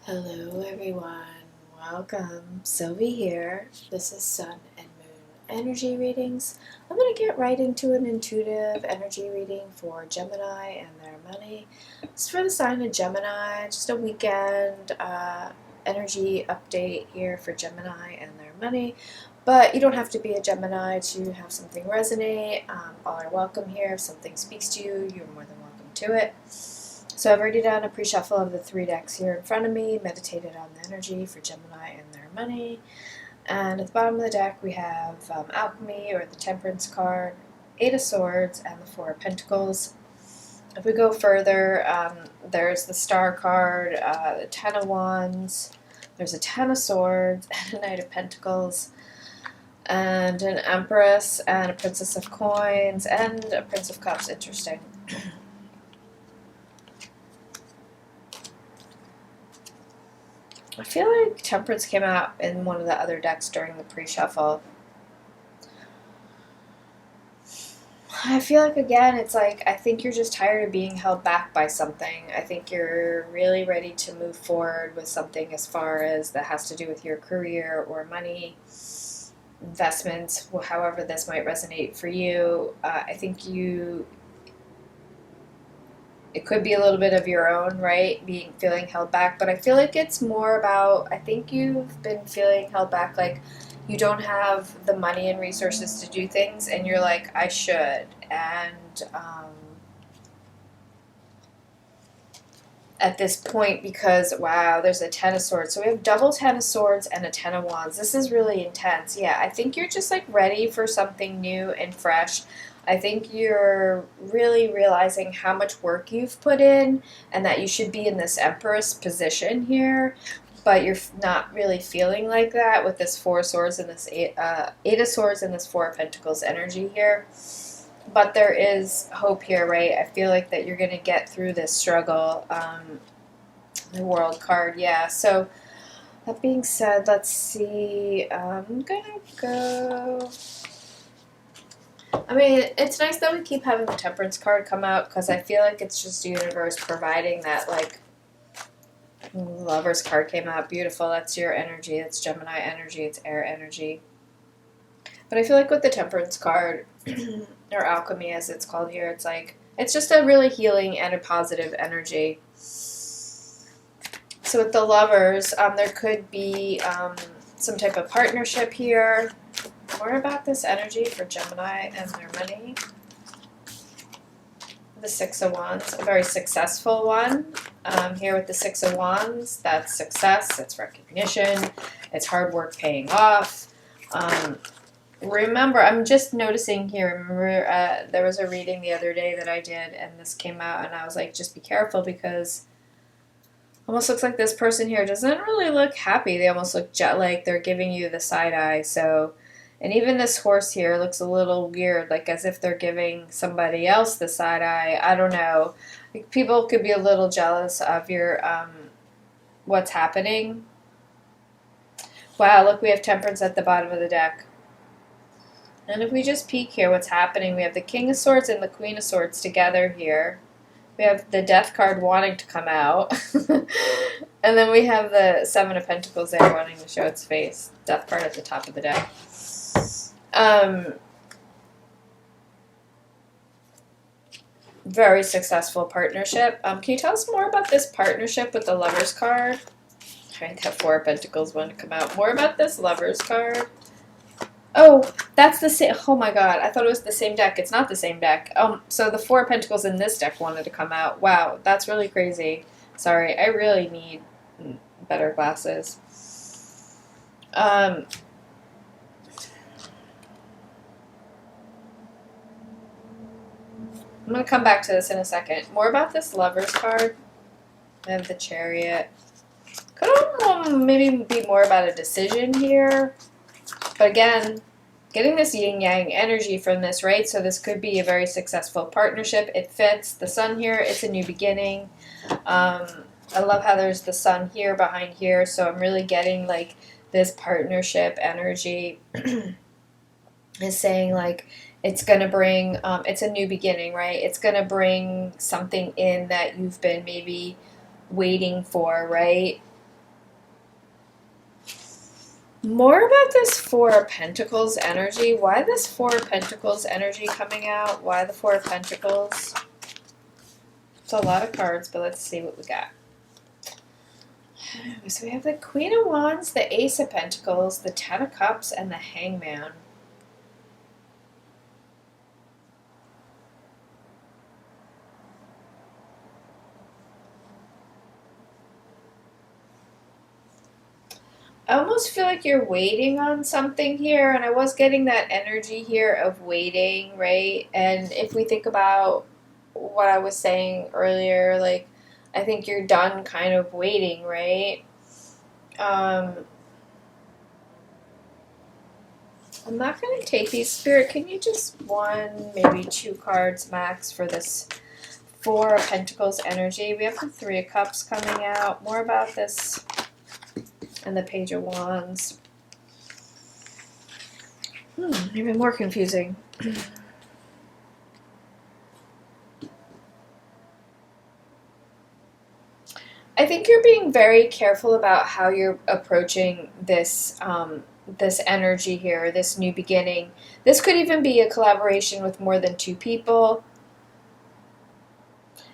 Hello everyone, welcome. Sylvie here. This is Sun and Moon energy readings. I'm going to get right into an intuitive energy reading for Gemini and their money. It's for the sign of Gemini, just a weekend energy update here for Gemini and their money. But you don't have to be a Gemini to have something resonate. All are welcome here. If something speaks to you, you're more than welcome to it. So I've already done a pre-shuffle of the 3 decks here in front of me, meditated on the energy for Gemini and their money. And at the bottom of the deck we have Alchemy, or the Temperance card, 8 of Swords, and the 4 of Pentacles. If we go further, there's the Star card, the 10 of Wands, there's a 10 of Swords, and a Knight of Pentacles, and an Empress, and a Princess of Coins, and a Prince of Cups. Interesting. I feel like Temperance came out in one of the other decks during the pre-shuffle. I feel like, again, it's like, I think you're just tired of being held back by something. I think you're really ready to move forward with something as far as that has to do with your career or money, investments, however this might resonate for you. I think it could be a little bit of your own, right? Feeling held back, but I feel like it's more about, I think you've been feeling held back, like you don't have the money and resources to do things, and you're like, I should. And at this point, because wow, there's a 10 of Swords, so we have double 10 of Swords and a 10 of Wands. This is really intense. Yeah, I think you're just like ready for something new and fresh. I think you're really realizing how much work you've put in and that you should be in this Empress position here, but you're not really feeling like that with this 4 of Swords and this 8 of Swords and this 4 of Pentacles energy here. But there is hope here, right? I feel like that you're going to get through this struggle. The World card, yeah. So that being said, let's see. I'm going to go... I mean, it's nice that we keep having the Temperance card come out, because I feel like it's just the universe providing that, like, Lover's card came out. Beautiful. That's your energy. It's Gemini energy. It's air energy. But I feel like with the Temperance card, or Alchemy as it's called here, it's like, it's just a really healing and a positive energy. So with the Lovers, there could be some type of partnership here. More about this energy for Gemini and their money. The 6 of Wands, a very successful one. Here with the 6 of Wands, that's success, it's recognition, it's hard work paying off. Remember, I'm just noticing here, remember there was a reading the other day that I did, and this came out, and I was like, just be careful, because almost looks like this person here doesn't really look happy. They almost look like they're giving you the side eye. So, and even this horse here looks a little weird, like as if they're giving somebody else the side eye. I don't know. Like, people could be a little jealous of your what's happening. Wow, look, we have Temperance at the bottom of the deck. And if we just peek here, what's happening, we have the King of Swords and the Queen of Swords together here. We have the Death card wanting to come out. And then we have the 7 of Pentacles there wanting to show its face. Death card at the top of the deck. Very successful partnership. Can you tell us more about this partnership with the Lovers card? Right, that 4 of Pentacles wanted to come out. More about this Lovers card. Oh, that's the same. Oh my god, I thought it was the same deck. It's not the same deck. So the 4 of Pentacles in this deck wanted to come out. Wow, that's really crazy. Sorry, I really need better glasses. I'm going to come back to this in a second. More about this Lovers card. I have the Chariot. Could maybe be more about a decision here. But again, getting this yin-yang energy from this, right? So this could be a very successful partnership. It fits. The Sun here, it's a new beginning. I love how there's the Sun here behind here. So I'm really getting like this partnership energy is saying like it's going to bring, it's a new beginning, right? It's going to bring something in that you've been maybe waiting for, right? More about this Four of Pentacles energy. Why this Four of Pentacles energy coming out? Why the Four of Pentacles? It's a lot of cards, but let's see what we got. So we have the Queen of Wands, the Ace of Pentacles, the Ten of Cups, and the Hangman. I almost feel like you're waiting on something here, and I was getting that energy here of waiting, right? And if we think about what I was saying earlier, like, I think you're done kind of waiting, right? I'm not going to take these. Spirit, can you just one, maybe two cards max for this Four of Pentacles energy? We have the Three of Cups coming out. More about this and the Page of Wands. Even more confusing. I think you're being very careful about how you're approaching this this energy here, this new beginning. This could even be a collaboration with more than two people.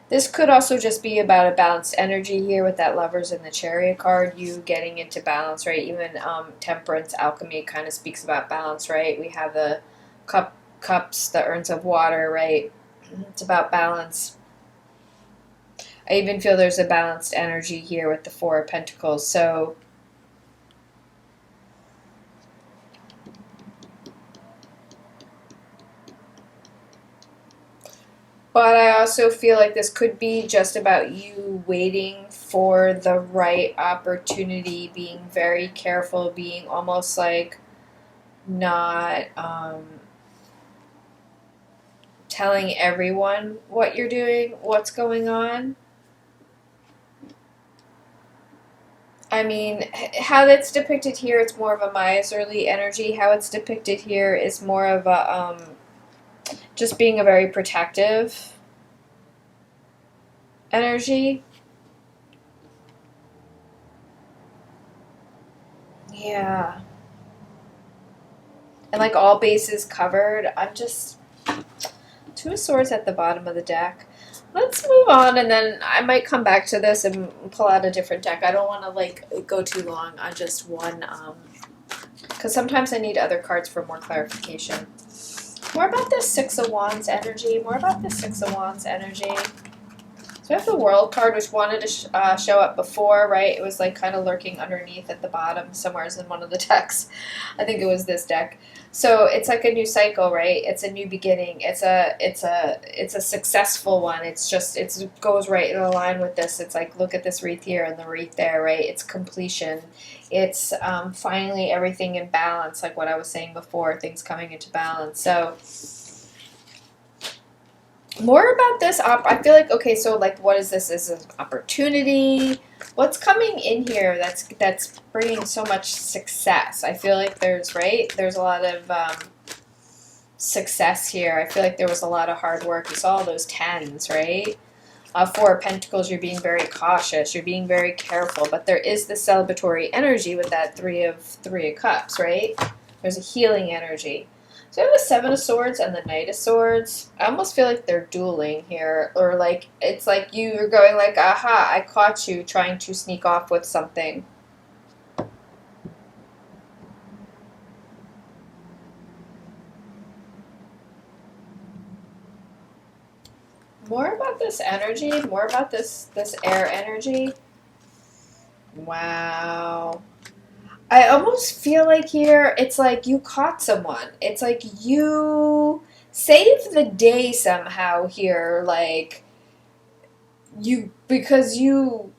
This could also just be about a balanced energy here with that Lovers and the Chariot card, you getting into balance, right? Even Temperance, Alchemy kind of speaks about balance, right? We have the cups, the urns of water, right? It's about balance. I even feel there's a balanced energy here with the Four of Pentacles. So but I also feel like this could be just about you waiting for the right opportunity, being very careful, being almost like not telling everyone what you're doing, what's going on. I mean, how that's depicted here, it's more of a miserly energy. How it's depicted here is more of a just being a very protective energy. Yeah. And like all bases covered. I'm just... Two of Swords at the bottom of the deck. Let's move on, and then I might come back to this and pull out a different deck. I don't want to like go too long on just one, because sometimes I need other cards for more clarification. More about this Six of Wands energy. More about this Six of Wands energy. So we have the World card, which wanted to show up before, right? It was like kind of lurking underneath at the bottom somewhere in one of the decks. I think it was this deck. So it's like a new cycle, right? It's a new beginning. It's a successful one. It goes right in line with this. It's like, look at this wreath here and the wreath there, right? It's completion. It's finally everything in balance, like what I was saying before, things coming into balance. So more about this I feel like, okay, so like what is this? Is this an opportunity? What's coming in here that's bringing so much success? I feel like there's a lot of success here. I feel like there was a lot of hard work. You saw all those tens, right? Four of Pentacles, you're being very cautious, you're being very careful, but there is the celebratory energy with that Three of Cups, right? There's a healing energy. So I have the Seven of Swords and the Knight of Swords. I almost feel like they're dueling here, or like it's like you're going like, aha, I caught you trying to sneak off with something. More about this energy, more about this air energy. Wow. I almost feel like here, it's like you caught someone. It's like you saved the day somehow here, like because you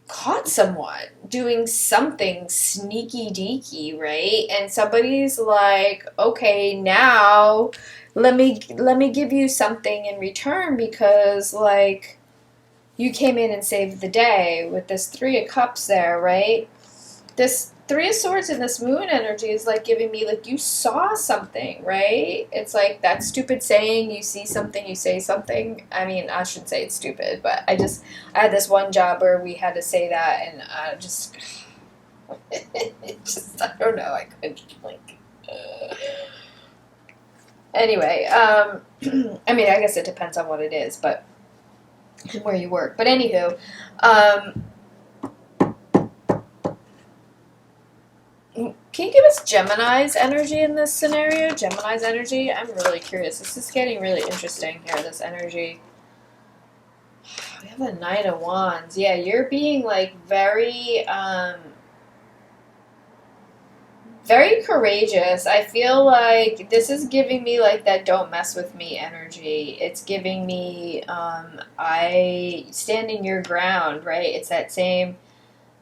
caught someone doing something sneaky deaky, right? And somebody's like, okay, now let me give you something in return because like you came in and saved the day with this Three of Cups there, right? This Three of Swords and this moon energy is like giving me like you saw something, right? It's like that stupid saying, you see something, you say something. I mean, I shouldn't say it's stupid, but I had this one job where we had to say that, and It just, I don't know. I couldn't, like. Anyway, I mean, I guess it depends on what it is, but where you work. But anywho, can you give us Gemini's energy in this scenario? Gemini's energy? I'm really curious. This is getting really interesting here, this energy. We have the Knight of Wands. Yeah, you're being like very, very courageous. I feel like this is giving me like that don't mess with me energy. It's giving me, I standing your ground, right? It's that same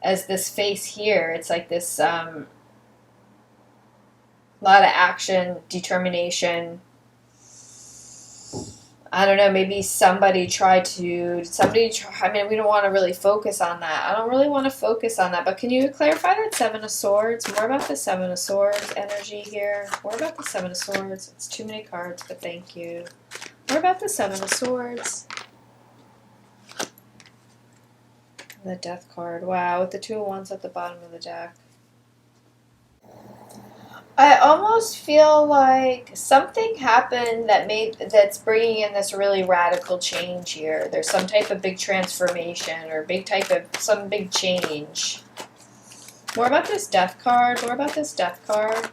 as this face here. It's like this, lot of action, determination. I don't know, maybe somebody tried to, I mean, we don't want to really focus on that. I don't really want to focus on that, but can you clarify that Seven of Swords? More about the Seven of Swords energy here. More about the Seven of Swords. It's too many cards, but thank you. More about the Seven of Swords. The Death card. Wow, with the Two of Wands at the bottom of the deck. I almost feel like something happened that's bringing in this really radical change here. There's some type of big transformation or some big change. More about this Death card. More about this Death card.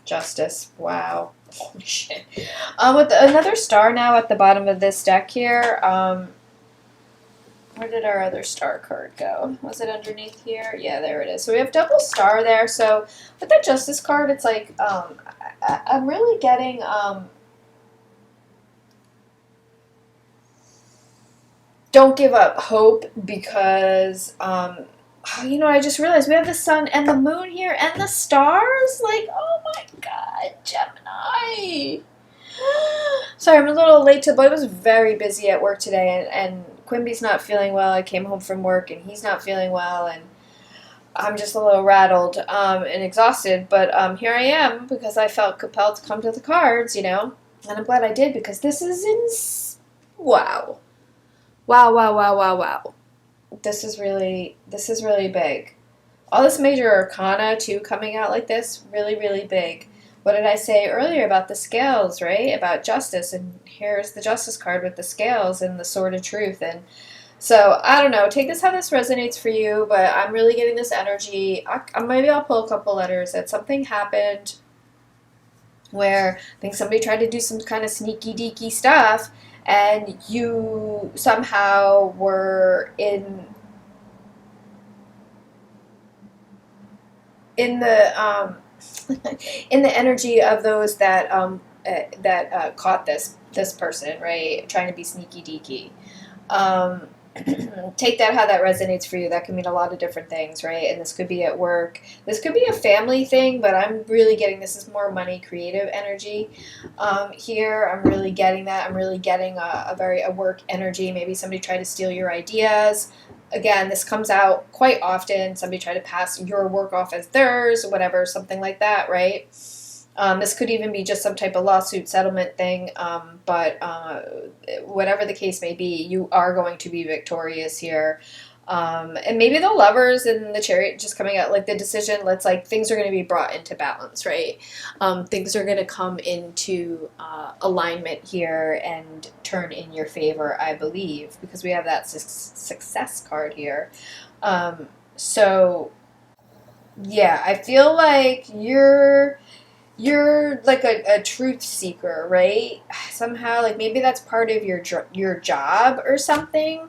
Justice. Wow. Holy shit. With another star now at the bottom of this deck here. Where did our other star card go? Was it underneath here? Yeah, there it is. So we have double star there. So with that Justice card, it's like, I'm really getting, don't give up hope because, you know, I just realized we have the sun and the moon here and the stars. Like, oh my God, Gemini. Sorry, I'm a little late but I was very busy at work today, and Quimby's not feeling well. I came home from work, and he's not feeling well, and I'm just a little rattled and exhausted. But here I am because I felt compelled to come to the cards, you know, and I'm glad I did because this is wow, wow, wow, wow, wow, wow. This is really big. All this major arcana too coming out like this, really, really big. What did I say earlier about the scales, right? About justice, and here's the Justice card with the scales and the Sword of Truth. And so, I don't know, take this how this resonates for you, but I'm really getting this energy. Maybe I'll pull a couple letters that something happened where I think somebody tried to do some kind of sneaky deaky stuff, and you somehow were in the in the energy of those that caught this person, right, trying to be sneaky deaky. Take that how that resonates for you. That can mean a lot of different things, right? And this could be at work. This could be a family thing, but I'm really getting this is more money creative energy here. I'm really getting that. I'm really getting a work energy. Maybe somebody tried to steal your ideas. Again, this comes out quite often. Somebody tried to pass your work off as theirs, whatever, something like that, right? This could even be just some type of lawsuit settlement thing, but whatever the case may be, you are going to be victorious here. And maybe the Lovers and the Chariot just coming out, like the decision, things are going to be brought into balance, right? Things are going to come into alignment here and turn in your favor, I believe, because we have that success card here. So, yeah, I feel like you're like a truth seeker, right? Somehow, like maybe that's part of your job or something.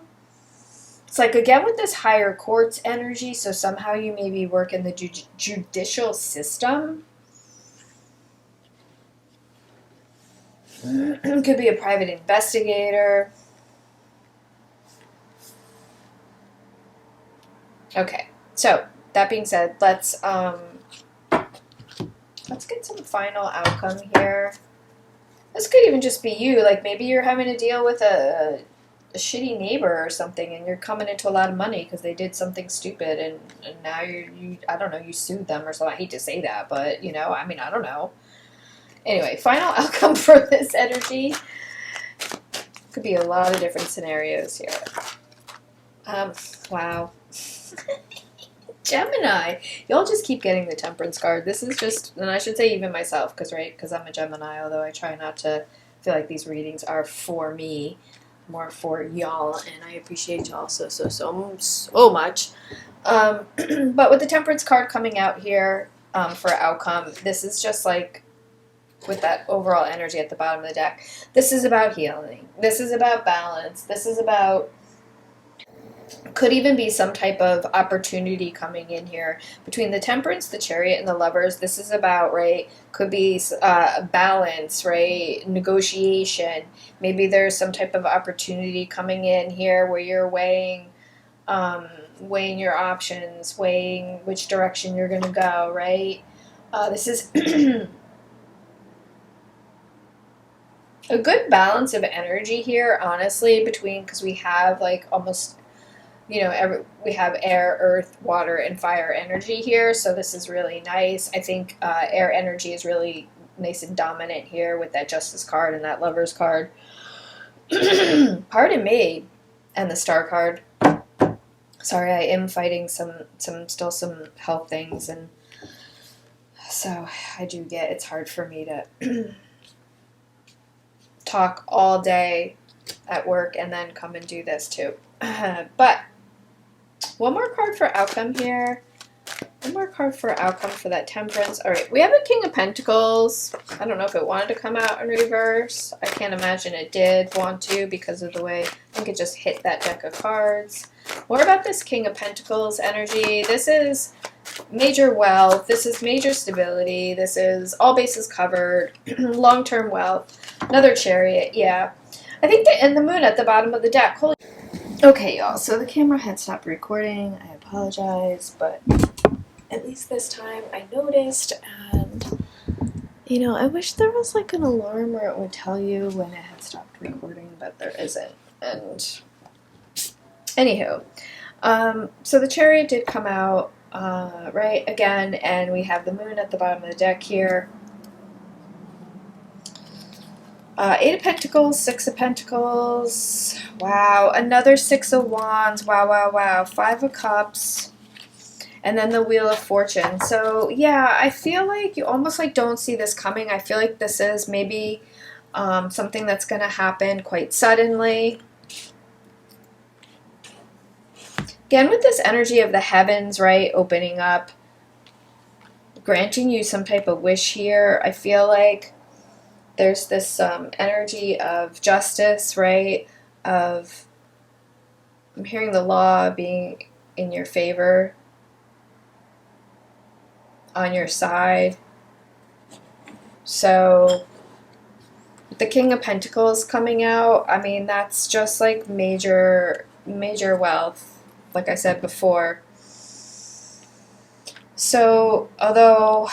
It's like, again, with this higher courts energy, so somehow you maybe work in the judicial system. Could be a private investigator. Okay, so that being said, let's get some final outcome here. This could even just be you. Like maybe you're having to deal with a shitty neighbor or something, and you're coming into a lot of money because they did something stupid, and now you I don't know, you sued them or something. I hate to say that, but you know, I mean, I don't know. Anyway, final outcome for this energy. Could be a lot of different scenarios here. Wow. Gemini. Y'all just keep getting the Temperance card. This is just, and I should say even myself, because right, because I'm a Gemini, although I try not to feel like these readings are for me, more for y'all, and I appreciate y'all so much. But with the Temperance card coming out here for outcome, this is just like with that overall energy at the bottom of the deck. This is about healing. This is about balance. This is about, could even be some type of opportunity coming in here between the Temperance, the Chariot, and the Lovers. This is about, right, could be balance, right, negotiation. Maybe there's some type of opportunity coming in here where you're weighing your options, weighing which direction you're going to go, right? This is a good balance of energy here, honestly, between, because we have like almost, we have air, earth, water, and fire energy here, so this is really nice. I think air energy is really nice and dominant here with that Justice card and that Lovers card. Pardon me, and the Star card. Sorry, I am fighting some health things, and so I do get, it's hard for me to talk all day at work and then come and do this too. But one more card for outcome here. One more card for outcome for that Temperance. All right, we have a King of Pentacles. I don't know if it wanted to come out in reverse. I can't imagine it did want to because of the way, I think it just hit that deck of cards. More about this King of Pentacles energy. This is major wealth. This is major stability. This is all bases covered. Long-term wealth. Another Chariot, yeah. I think and the Moon at the bottom of the deck. Holy. Okay, y'all, so the camera had stopped recording. I apologize, but at least this time I noticed, and I wish there was like an alarm where it would tell you when it had stopped recording, but there isn't. And anywho, so the Chariot did come out, right, again, and we have the Moon at the bottom of the deck here. Eight of Pentacles, Six of Pentacles, wow, another Six of Wands, wow, Five of Cups, and then the Wheel of Fortune. So, yeah, I feel like you almost like don't see this coming. I feel like this is maybe something that's going to happen quite suddenly. Again, with this energy of the heavens, right, opening up, granting you some type of wish here, I feel like there's this energy of justice, right, of, I'm hearing the law being in your favor, on your side. So the King of Pentacles coming out, I mean, that's just like major wealth, like I said before. So, although,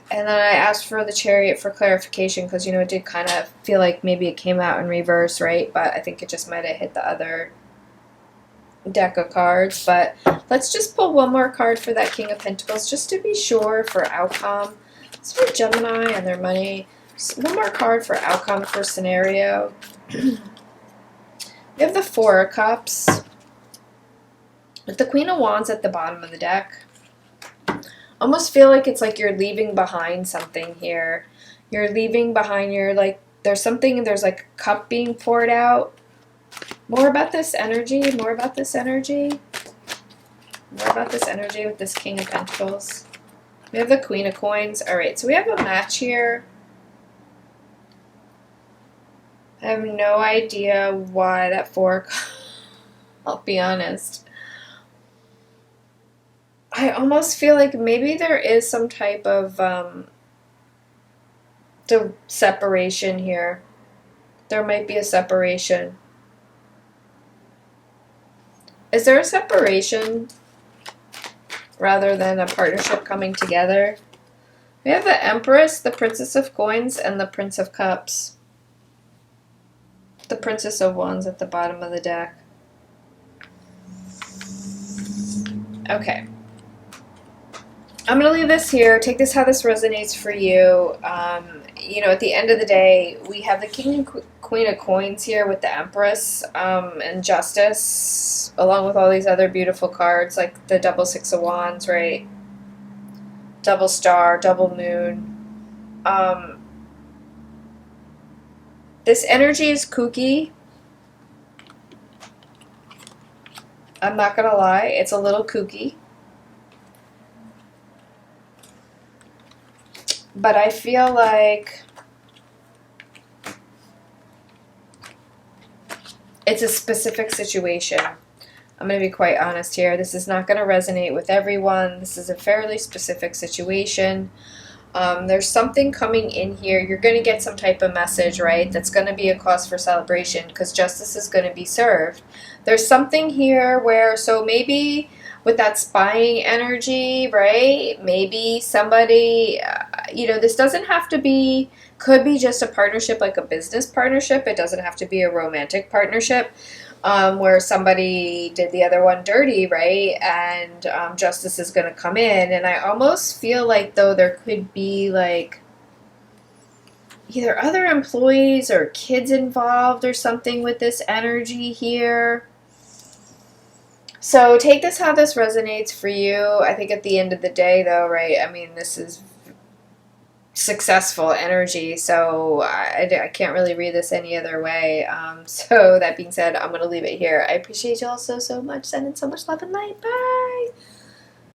and then I asked for the Chariot for clarification because, it did kind of feel like maybe it came out in reverse, right? But I think it just might have hit the other deck of cards. But let's just pull one more card for that King of Pentacles just to be sure for outcome. It's for Gemini and their money. So one more card for outcome for scenario. We have the Four of Cups with the Queen of Wands at the bottom of the deck. Almost feel like it's like you're leaving behind something here. You're leaving behind there's something, there's like a cup being poured out. More about this energy, more about this energy. More about this energy with this King of Pentacles. We have the Queen of Coins. Alright, so we have a match here. I have no idea why that Four, I'll be honest. I almost feel like maybe there is some type of separation here. There might be a separation. Is there a separation rather than a partnership coming together? We have the Empress, the Princess of Coins, and the Prince of Cups. The Princess of Wands at the bottom of the deck. Okay. I'm going to leave this here. Take this how this resonates for you. You know, at the end of the day, we have the King and Queen of Coins here with the Empress and Justice, along with all these other beautiful cards, like the double Six of Wands, right? Double Star, double Moon. This energy is kooky. I'm not going to lie. It's a little kooky. But I feel like it's a specific situation. I'm going to be quite honest here. This is not going to resonate with everyone. This is a fairly specific situation. There's something coming in here. You're going to get some type of message, right? That's going to be a cause for celebration because justice is going to be served. There's something here where, so maybe with that spying energy, right? Maybe somebody, you know, this doesn't have to be, could be just a partnership, like a business partnership. It doesn't have to be a romantic partnership. Where somebody did the other one dirty, right? And justice is going to come in. And I almost feel like, though, there could be like either other employees or kids involved or something with this energy here. So take this how this resonates for you. I think at the end of the day, though, right? I mean, this is successful energy, so I can't really read this any other way. So that being said, I'm going to leave it here. I appreciate you all so much. Sending so much love and light. Bye!